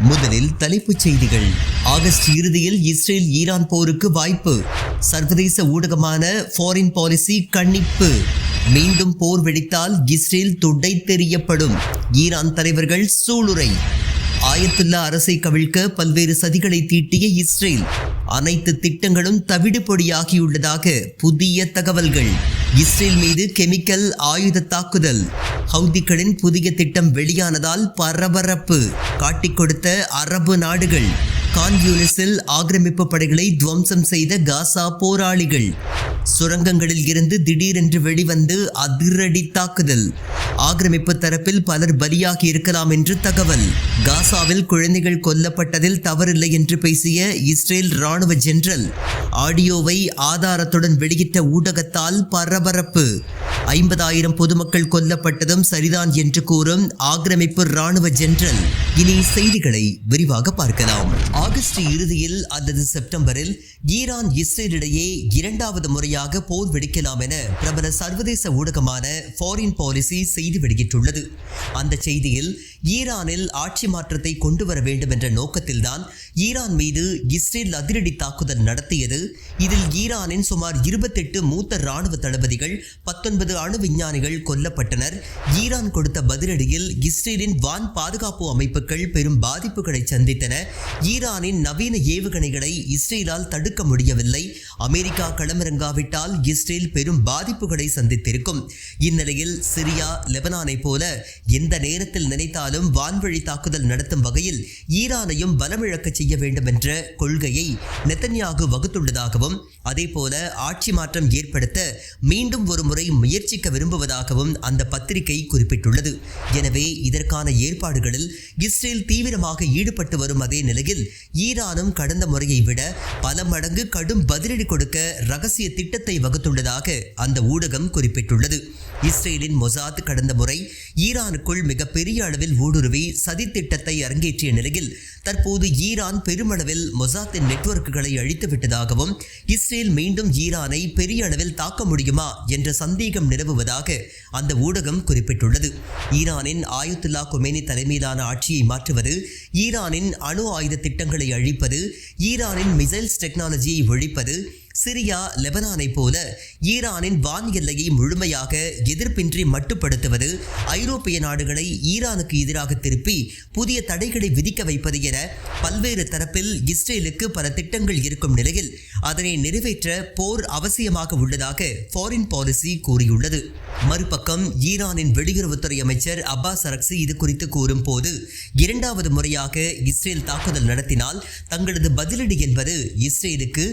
முதலில் தலைப்புச் செய்திகள். ஆகஸ்ட் இறுதியில் இஸ்ரேல் ஈரான் போருக்கு வாய்ப்பு. சர்வதேச ஊடகமான ஃபாரின் பாலிசி கணிப்பு. மீண்டும் போர் வெடித்தால் இஸ்ரேல் துடை தெரியப்படும். ஈரான் தலைவர்கள் சூளுரை. ஆயத்துல்லா அரசை கவிழ்க்க பல்வேறு சதிகளை தீட்டிய இஸ்ரேல். அனைத்து திட்டங்களும் தவிடுபொடியாகியுள்ளதாக புதிய தகவல்கள். இஸ்ரேல் மீது கெமிக்கல் ஆயுத தாக்குதல். ஹவுதிகளின் புதிய திட்டம் வெளியானதால் பரபரப்பு. காட்டிக் கொடுத்த அரபு நாடுகள். கான் யூனிஸில் ஆக்கிரமிப்பு படைகளை துவம்சம் செய்த காசா போராளிகள். சுரங்கங்களில் இருந்து திடீரென்று வெளிவந்து அதிரடி தாக்குதல். ஆக்கிரமிப்பு தரப்பில் பலர் பலியாகி இருக்கலாம் என்று தகவல். காசாவில் குழந்தைகள் கொல்லப்பட்டதில் தவறில்லை என்று பேசிய இஸ்ரேல் ராணுவ ஜெனரல். ஆடியோவை ஆதாரத்துடன் வெளியிட்ட ஊடகத்தால் பரபரப்பு. 50,000 பொதுமக்கள் கொல்லப்பட்டதும் சரிதான் என்று கூறும் ஆக்கிரமிப்பு ராணுவ ஜெனரல். இனி செய்திகளை விரிவாக பார்க்கலாம். ஆகஸ்ட் இறுதியில் அல்லது செப்டம்பரில் ஈரான் இஸ்ரேல் இடையே இரண்டாவது முறையாக போர் வெடிக்கலாம் என பிரபல சர்வதேச ஊடகமான ஃபாரின் பாலிசி செய்தி வெளியிட்டுள்ளது. அந்த செய்தியில் ஈரானில் ஆட்சி மாற்றத்தை கொண்டு வர வேண்டும் என்ற நோக்கத்தில்தான் ஈரான் மீது இஸ்ரேல் அதிரடி தாக்குதல் நடத்தியது. இதில் ஈரானின் சுமார் 28 மூத்த ராணுவ தளபதிகள், 19 அணு விஞ்ஞானிகள் கொல்லப்பட்டனர். ஈரான் கொடுத்த பதிலடியில் இஸ்ரேலின் வான் பாதுகாப்பு அமைப்புகள் பெரும் பாதிப்புகளை சந்தித்தன. ஈரானின் நவீன ஏவுகணைகளை இஸ்ரேலால் தடுக்க முடியவில்லை. அமெரிக்கா களமிறங்காவிட்டால் இஸ்ரேல் பெரும் பாதிப்புகளை சந்தித்திருக்கும். இந்நிலையில் சிரியா, லெபனானை போல எந்த நேரத்தில் நினைத்தாலும் வான்வழி தாக்குதல் நடத்தும் வகையில் ஈரானையும் பலமிழக்க செய்ய வேண்டும் என்ற கொள்கையை நெத்தன்யாகு வகுத்துள்ளதாகவும், அதேபோல ஆட்சி மாற்றம் ஏற்படுத்த மீண்டும் ஒரு முறை முயற்சிக்க விரும்புவதாகவும் அந்த பத்திரிகை குறிப்பிட்டுள்ளது. எனவே இதற்கான ஏற்பாடுகளில் இஸ்ரேல் தீவிரமாக ஈடுபட்டு வரும் அதே நிலையில் ஈரானும் கடந்த முறையை விட பல மடங்கு கடும் பதிலடி கொடுக்க ரகசிய திட்டத்தை வகுத்துள்ளதாக அந்த ஊடகம் குறிப்பிட்டுள்ளது. இஸ்ரேலின் மொசாத் கடந்த முறை ஈரானுக்குள் மிகப்பெரிய அளவில் ஊடுருவி சதி திட்டத்தை அரங்கேற்றிய நிலையில் தற்போது ஈரான் பெருமளவில் மொசாத்தின் நெட்வொர்க்குகளை அழித்துவிட்டதாகவும், இஸ்ரேல் மீண்டும் ஈரானை பெரிய அளவில் தாக்க முடியுமா என்ற சந்தேகம் நிலவுவதாக அந்த ஊடகம் குறிப்பிட்டுள்ளது. ஈரானின் ஆயத்துல்லா கொமேனி தலைமையிலான ஆட்சியை மாற்றுவது, ஈரானின் அணு ஆயுத திட்டங்களை அழிப்பது, ஈரானின் மிசைல்ஸ் டெக்னாலஜியை ஒழிப்பது, சிரியா, லெபனானை போல ஈரானின் வான் எல்லையை முழுமையாக எதிர்ப்பின்றி மட்டுப்படுத்துவது, ஐரோப்பிய நாடுகளை ஈரானுக்கு எதிராக திருப்பி புதிய தடைகளை விதிக்க வைப்பது என பல்வேறு தரப்பில் இஸ்ரேலுக்கு பல திட்டங்கள் இருக்கும் நிலையில் அதனை நிறைவேற்ற போர் அவசியமாக உள்ளதாக ஃபாரின் பாலிசி கூறியுள்ளது. மறுபக்கம் ஈரானின் வெளியுறவுத்துறை அமைச்சர் அப்பாஸ் அரக்சி இது குறித்து கூறும் போது, இரண்டாவது முறையாக இஸ்ரேல் தாக்குதல் நடத்தினால் தங்களது பதிலடி என்பது இஸ்ரேலுக்கு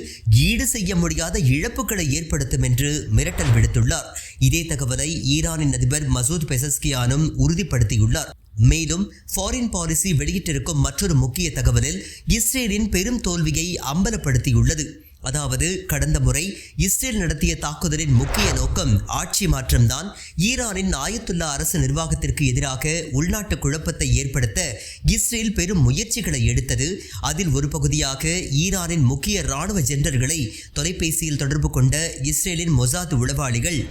ஈடு செய்ய முடியாத இழப்புகளை ஏற்படுத்தும் என்று மிரட்டல் விடுத்துள்ளார். இதே தகவலை ஈரானின் அதிபர் மசூத் பெசஸ்கியானும் உறுதிப்படுத்தியுள்ளார். மேலும் ஃபாரின் பாலிசி வெளியிட்டிருக்கும் மற்றொரு முக்கிய தகவலில் இஸ்ரேலின் பெரும் தோல்வியை அம்பலப்படுத்தியுள்ளது. அதாவது கடந்த முறை இஸ்ரேல் நடத்திய தாக்குதலின் முக்கிய நோக்கம் ஆட்சி மாற்றம்தான். ஈரானின் ஆயத்துல்லா அரசு நிர்வாகத்திற்கு எதிராக உள்நாட்டு குழப்பத்தை ஏற்படுத்த இஸ்ரேல் பெரும் முயற்சிகளை எடுத்தது. அதில் ஒரு பகுதியாக ஈரானின் முக்கிய ராணுவ ஜெனரல்களை தொலைபேசியில் தொடர்பு கொண்ட இஸ்ரேலின் மொசாத் உளவாளிகள்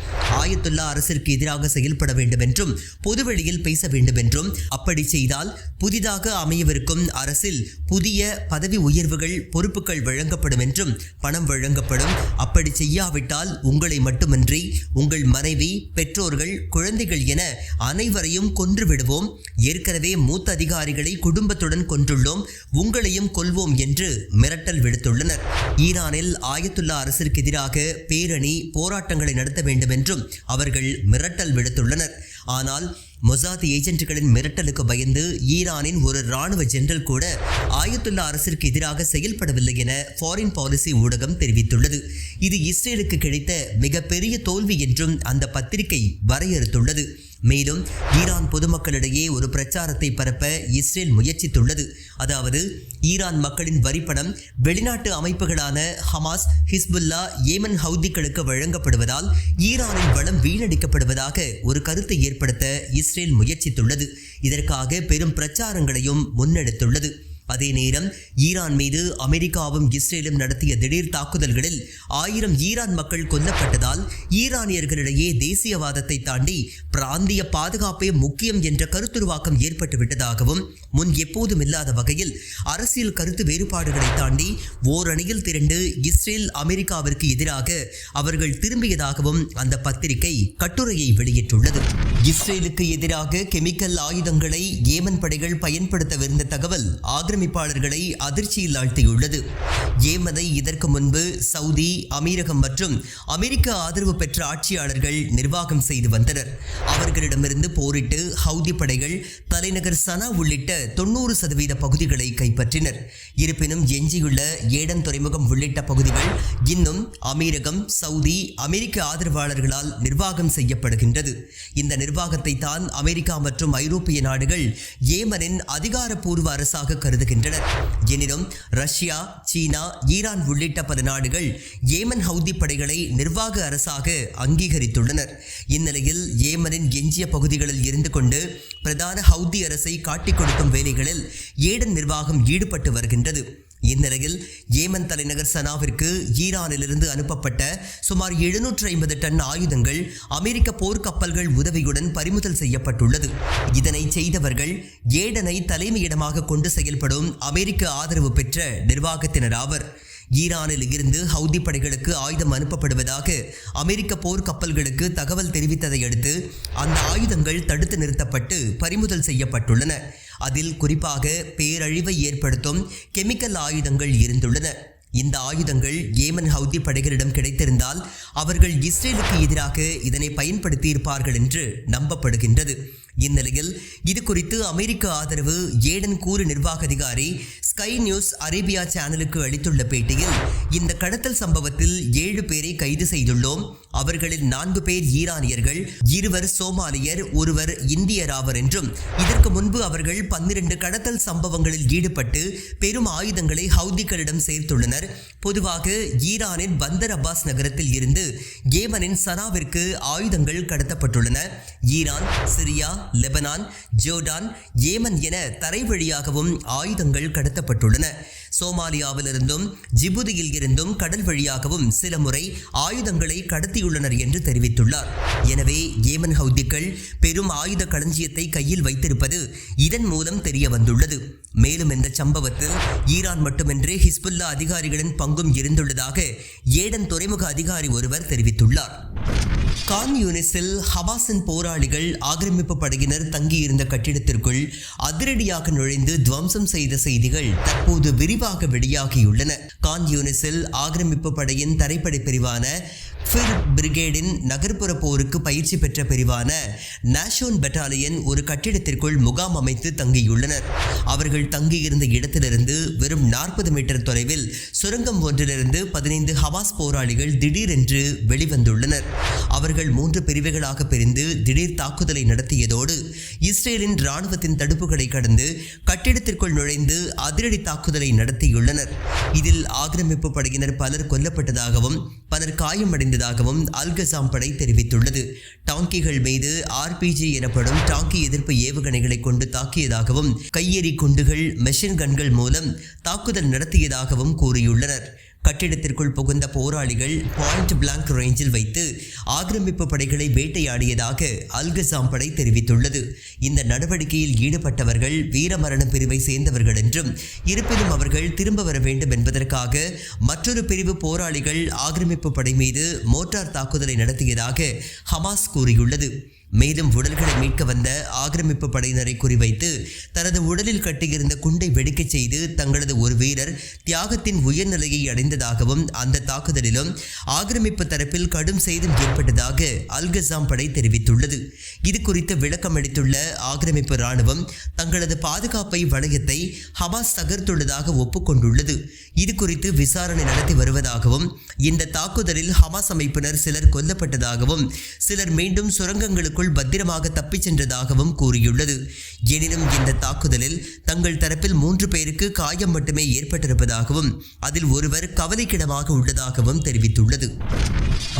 ஆயத்துல்லா அரசிற்கு எதிராக செயல்பட வேண்டும் என்றும் பொதுவெளியில் பேச வேண்டும் என்றும், அப்படி செய்தால் புதிதாக அமையவிருக்கும் அரசில் புதிய பதவி உயர்வுகள், பொறுப்புகள் வழங்கப்படும் என்றும் பணம் வழங்கப்படும். அப்படி செய்யாவிட்டால் உங்களை மட்டுமின்றி உங்கள் மனைவி, பெற்றோர்கள், குழந்தைகள் என அனைவரையும் கொன்று விடுவோம். ஏற்கனவே மூத்த அதிகாரிகளை குடும்பத்துடன் கொன்றுள்ளோம், உங்களையும் கொல்வோம் என்று மிரட்டல் விடுத்துள்ளனர். ஈரானில் ஆயத்துல்லா அரசிற்கு எதிராக பேரணி, போராட்டங்களை நடத்த வேண்டும் என்றும் அவர்கள் மிரட்டல் விடுத்துள்ளனர். ஆனால் மொசாத் ஏஜென்ட்களின் மிரட்டலுக்கு பயந்து ஈரானின் ஒரு ராணுவ ஜெனரல் கூட ஆயத்துல்லா அரசிற்கு எதிராக செயல்படவில்லை என ஃபாரின் பாலிசி ஊடகம் தெரிவித்துள்ளது. இது இஸ்ரேலுக்கு கிடைத்த மிகப்பெரிய தோல்வி என்றும் அந்த பத்திரிகை வரையறுத்துள்ளது. மேலும் ஈரான் பொதுமக்களிடையே ஒரு பிரச்சாரத்தை பரப்ப இஸ்ரேல் முயற்சித்துள்ளது. அதாவது ஈரான் மக்களின் வரிப்பணம் வெளிநாட்டு அமைப்புகளான ஹமாஸ், ஹிஸ்புல்லா, ஏமன் ஹவுதிகளுக்கு வழங்கப்படுவதால் ஈரானின் வளம் வீணடிக்கப்படுவதாக ஒரு கருத்தை ஏற்படுத்த இஸ்ரேல் முயற்சித்துள்ளது. இதற்காக பெரும் பிரச்சாரங்களையும் முன்னெடுத்துள்ளது. அதே நேரம் ஈரான் மீது அமெரிக்காவும் இஸ்ரேலும் நடத்திய திடீர் தாக்குதல்களில் 1000 ஈரான் மக்கள் கொல்லப்பட்டதால் ஈரானியர்களிடையே தேசியவாதத்தை தாண்டி பிராந்திய பாதுகாப்பே முக்கியம் என்ற கருத்துருவாக்கம் ஏற்பட்டுவிட்டதாகவும் முன் எப்போதும் இல்லாத வகையில் அரசியல் கருத்து வேறுபாடுகளை தாண்டி ஓரணியில் திரண்டு இஸ்ரேல் அமெரிக்காவிற்கு எதிராக அவர்கள் திரும்பியதாகவும் அந்த பத்திரிகை கட்டுரையை வெளியிட்டுள்ளது. இஸ்ரேலுக்கு எதிராக கெமிக்கல் ஆயுதங்களை ஏமன் படைகள் பயன்படுத்தவிருந்த தகவல் ஆக்கிரமிப்பாளர்களை அதிர்ச்சியில் ஆழ்த்தியுள்ளது. ஏமனை இதற்கு முன்பு சவுதி, அமீரகம் மற்றும் அமெரிக்க ஆதரவு பெற்ற ஆட்சியாளர்கள் நிர்வாகம் செய்து வந்தனர். அவர்களிடமிருந்து போரிட்டு ஹவுதி படைகள் தலைநகர் சனா உள்ளிட்ட 90% பகுதிகளை கைப்பற்றினர். இருப்பினும் எஞ்சியுள்ள ஏடன் துறைமுகம் உள்ளிட்ட பகுதிகள் இன்னும் அமீரகம், சவுதி, அமெரிக்க ஆதரவாளர்களால் நிர்வாகம் செய்யப்படுகின்றது. இந்த நிர்வாகத்தை தான் அமெரிக்கா மற்றும் ஐரோப்பிய நாடுகள் ஏமனின் அதிகாரப்பூர்வ அரசாக கருதுகின்றனர். எனினும் ரஷ்யா, சீனா, ஈரான் உள்ளிட்ட பல நாடுகள் ஏமன் ஹவுதி படைகளை நிர்வாக அரசாக அங்கீகரித்துள்ளனர். இந்நிலையில் ஏமனின் எஞ்சிய பகுதிகளில் இருந்து கொண்டு பிரதான ஹவுதி அரசை காட்டிக் கொடுக்கும் வேலைகளில் ஏடன் நிர்வாகம் ஈடுபட்டு வருகின்றது. இந்நிலையில் ஏமன் தலைநகர் சனாவிற்கு ஈரானிலிருந்து அனுப்பப்பட்ட சுமார் 750 டன் ஆயுதங்கள் அமெரிக்க போர்க்கப்பல்கள் உதவியுடன் பறிமுதல் செய்யப்பட்டுள்ளது. இதனை செய்தவர்கள் ஏடனை தலைமையிடமாக கொண்டு செயல்படும் அமெரிக்க ஆதரவு பெற்ற நிர்வாகத்தினர் ஆவர். ஈரானில் இருந்து ஹவுதி படைகளுக்கு ஆயுதம் அனுப்பப்படுவதாக அமெரிக்க போர்க்கப்பல்களுக்கு தகவல் தெரிவித்ததை அடுத்து அந்த ஆயுதங்கள் தடுத்து நிறுத்தப்பட்டு பறிமுதல் செய்யப்பட்டுள்ளன. அதில் குறிப்பாக பேரழிவை ஏற்படுத்தும் கெமிக்கல் ஆயுதங்கள் இருந்துள்ளன. இந்த ஆயுதங்கள் ஏமன் ஹவுதி படைகளிடம் கிடைத்திருந்தால் அவர்கள் இஸ்ரேலுக்கு எதிராக இதனை பயன்படுத்தியிருப்பார்கள் என்று நம்பப்படுகின்றது. இந்நிலையில் இது குறித்து அமெரிக்க ஆதரவு ஏடன் கூறு நிர்வாக அதிகாரி ஸ்கை நியூஸ் அரேபியா சேனலுக்கு அளித்துள்ள பேட்டியில், இந்த கடத்தல் சம்பவத்தில் 7 பேரை கைது செய்துள்ளோம். அவர்களில் 4 பேர் ஈரானியர்கள், 2 சோமாலியர், 1 இந்தியர் ஆவர் என்றும் இதற்கு முன்பு அவர்கள் 12 கடத்தல் சம்பவங்களில் ஈடுபட்டு பெரும் ஆயுதங்களை ஹவுதிகளிடம் சேர்த்துள்ளனர். பொதுவாக ஈரானின் பந்தர் அப்பாஸ் நகரத்தில் இருந்து ஏமனின் சனாவிற்கு ஆயுதங்கள் கடத்தப்பட்டுள்ளன. Iran, Syria, Lebanon, Jordan, Yemen என தரை வழியாகவும் ஆயுதங்கள் கடத்தப்பட்டுள்ளன. சோமாலியாவிலிருந்தும் ஜிபுதியில் இருந்தும் கடல் வழியாகவும் சில முறை ஆயுதங்களை கடத்தியுள்ளனர் என்று தெரிவித்துள்ளார். எனவே ஏமன் ஹவுதிகள் பெரும் ஆயுத களஞ்சியத்தை கையில் வைத்திருப்பது இதன் மூலம் தெரிய வந்துள்ளது. மேலும் இந்த சம்பவத்தில் ஈரான் மட்டுமின்றி ஹிஸ்புல்லா அதிகாரிகளின் பங்கும் இருந்துள்ளதாக ஏடன் துறைமுக அதிகாரி ஒருவர் தெரிவித்துள்ளார். கான் யூனிஸில் ஹமாஸின் போராளிகள் ஆக்கிரமிப்பு படையினர் தங்கியிருந்த கட்டிடத்திற்குள் அதிரடியாக நுழைந்து துவம்சம் செய்த செய்திகள் தற்போது விரிவாக வெளியாகியுள்ளன. கான் யூனிஸில் ஆக்கிரமிப்பு படையின் தரைப்படை பிரிவான ஃபிர் பிரிகேடின் நகர்ப்புற போருக்கு பயிற்சி பெற்ற பிரிவான நாஷோன் பெட்டாலியன் ஒரு கட்டிடத்திற்குள் முகாம் அமைத்து தங்கியுள்ளனர். அவர்கள் தங்கியிருந்த இடத்திலிருந்து வெறும் 40 மீட்டர் தொலைவில் சுரங்கம் ஒன்றிலிருந்து 15 ஹமாஸ் போராளிகள் திடீரென்று வெளிவந்துள்ளனர். அவர்கள் 3 பிரிவுகளாக பிரிந்து திடீர் தாக்குதலை நடத்தியதோடு இஸ்ரேலின் இராணுவத்தின் தடுப்புகளை கடந்து கட்டிடத்திற்குள் நுழைந்து அதிரடி தாக்குதலை நடத்தியுள்ளனர். இதில் ஆக்கிரமிப்பு படையினர் பலர் கொல்லப்பட்டதாகவும் பலர் காயமடைந்ததாகவும் அல்-கசாம் படை தெரிவித்துள்ளது. டாங்கிகள் மீது RPG எனப்படும் டாங்கி எதிர்ப்பு ஏவுகணைகளை கொண்டு தாக்கியதாகவும் கையெறி குண்டுகள், மெஷின் கன்கள் மூலம் தாக்குதல் நடத்தியதாகவும் கூறியுள்ளனர். கட்டிடத்திற்குள் புகுந்த போராளிகள் பாயிண்ட் பிளாங்க் ரேஞ்சில் வைத்து ஆக்கிரமிப்பு படைகளை வேட்டையாடியதாக அல்-கசாம் படை தெரிவித்துள்ளது. இந்த நடவடிக்கையில் ஈடுபட்டவர்கள் வீரமரண பிரிவை சேர்ந்தவர்கள் என்றும், இருப்பினும் அவர்கள் திரும்ப வர வேண்டும் என்பதற்காக மற்றொரு பிரிவு போராளிகள் ஆக்கிரமிப்பு படை மீது மோட்டார் தாக்குதலை நடத்தியதாக ஹமாஸ் கூறியுள்ளது. மேலும் உடல்களை மீட்க வந்த ஆக்கிரமிப்பு படையினரை குறிவைத்து தனது உடலில் கட்டியிருந்த குண்டை வெடிக்கச் செய்து தங்களது ஒரு வீரர் தியாகத்தின் உயர்நிலையை அடைந்ததாகவும் அந்த தாக்குதலிலும் ஆக்கிரமிப்பு தரப்பில் கடும் சேதம் ஏற்பட்டதாக அல்-கசாம் படை தெரிவித்துள்ளது. இது குறித்து விளக்கம் அளித்துள்ள ஆக்கிரமிப்பு இராணுவம் தங்களது பாதுகாப்பை வளையத்தை ஹமாஸ் தகர்த்துள்ளதாக ஒப்புக்கொண்டுள்ளது. இது குறித்து விசாரணை நடத்தி வருவதாகவும் இந்த தாக்குதலில் ஹமாஸ் அமைப்பினர் சிலர் கொல்லப்பட்டதாகவும் சிலர் மீண்டும் சுரங்கங்களுக்கு பத்திரமாக தப்பிச் சென்றதாகவும் கூறியுள்ளது. எனினும் இந்த தாக்குதலில் தங்கள் தரப்பில் 3 பேருக்கு காயம் மட்டுமே ஏற்பட்டிருப்பதாகவும் அதில் ஒருவர் கவலைக்கிடமாக உள்ளதாகவும் தெரிவித்துள்ளது.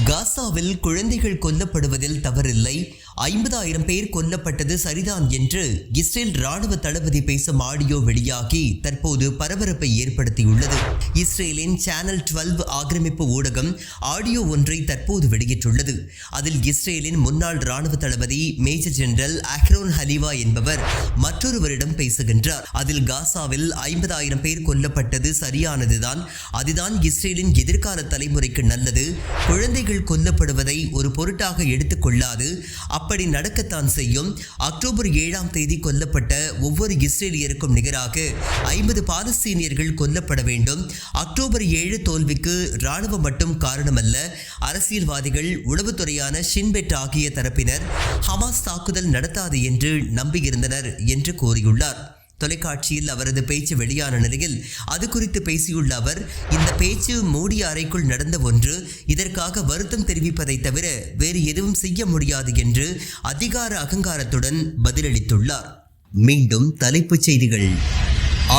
காசாவில் குழந்தைகள் கொல்லப்படுவதில் தவறில்லை, 50,000 பேர் கொல்லப்பட்டது சரிதான் என்று இஸ்ரேல் ராணுவ தளபதி பேசும் ஆடியோ வெளியாகி தற்போது பரபரப்பை ஏற்படுத்தியுள்ளது. இஸ்ரேலின் சேனல் 12 ஆக்கிரமிப்பு ஊடகம் ஆடியோ ஒன்றை தற்போது வெளியிட்டுள்ளது. அதில் இஸ்ரேலின் முன்னாள் ராணுவ தளபதி மேஜர் ஜெனரல் அஹ்ரோன் ஹலிவா என்பவர் மற்றொருவரிடம் பேசுகின்றார். அதில் காசாவில் 50,000 பேர் கொல்லப்பட்டது சரியானதுதான், அதுதான் இஸ்ரேலின் எதிர்கால தலைமுறைக்கு நல்லது. குழந்தைகள் கொல்லப்படுவதை ஒரு பொருட்டாக எடுத்துக் கொள்ளாது, அப்படி நடக்கத்தான் செய்யும். அக்டோபர் 7ஆம் தேதி கொல்லப்பட்ட ஒவ்வொரு இஸ்ரேலியருக்கும் நிகராக 50 பாலஸ்தீனியர்கள் கொல்லப்பட வேண்டும். அக்டோபர் 7 தோல்விக்கு இராணுவம் மட்டும் காரணமல்ல, அரசியல்வாதிகள், உளவுத்துறையான ஷின்பெட் ஆகிய தரப்பினர் ஹமாஸ் தாக்குதல் நடத்தாது என்று நம்பியிருந்தனர் என்று கூறியுள்ளார். தொலைக்காட்சியில் அவரது பேச்சு வெளியான நிலையில் அது குறித்து பேசியுள்ள அவர், இந்த பேச்சு மூடிய அறைக்குள் நடந்த ஒன்று, இதற்காக வருத்தம் தெரிவிப்பதை தவிர வேறு எதுவும் செய்ய முடியாது என்று அதிகார அகங்காரத்துடன் பதிலளித்துள்ளார். மீண்டும் தலைப்புச் செய்திகள்.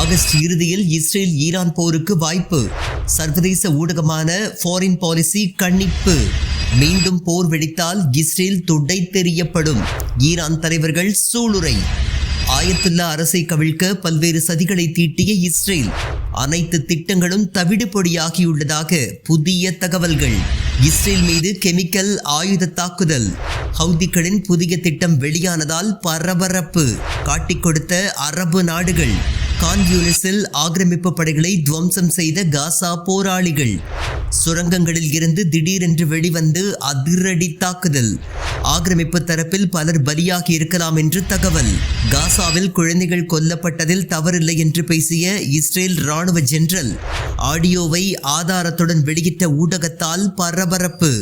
ஆகஸ்ட் இறுதியில் இஸ்ரேல் ஈரான் போருக்கு வாய்ப்பு. சர்வதேச ஊடகமான ஃபாரின் பாலிசி கணிப்பு. மீண்டும் போர் வெடித்தால் இஸ்ரேல் துடை தெரியப்படும். ஈரான் தலைவர்கள் சூளுரை. ஆயத்துல்லா அரசை கவிழ்க்க பல்வேறு சதிகளை தீட்டிய இஸ்ரேல். அனைத்து திட்டங்களும் தவிடுபொடியாகியுள்ளதாக புதிய தகவல்கள். இஸ்ரேல் மீது கெமிக்கல் ஆயுத தாக்குதல். ஹவுதிகளின் புதிய திட்டம் வெளியானதால் பரபரப்பு. காட்டிக் கொடுத்த அரபு நாடுகள். கான் யூனிஸில் ஆக்கிரமிப்பு படைகளை துவம்சம் செய்த காசா போராளிகள். சுரங்கங்களில் இருந்து திடீரென்று வெளிவந்து அதிரடி தாக்குதல். ஆக்கிரமிப்பு தரப்பில் பலர் பலியாகி இருக்கலாம் என்று தகவல். காசாவில் குழந்தைகள் கொல்லப்பட்டதில் தவறில்லை என்று பேசிய இஸ்ரேல் ராணுவ ஜெனரல். ஆடியோவை ஆதாரத்துடன் வெளியிட்ட ஊடகத்தால் பரபரப்பு.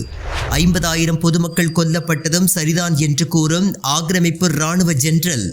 50,000 பொதுமக்கள் கொல்லப்பட்டதும் சரிதான் என்று கூறும் ஆக்கிரமிப்பு ராணுவ ஜெனரல்.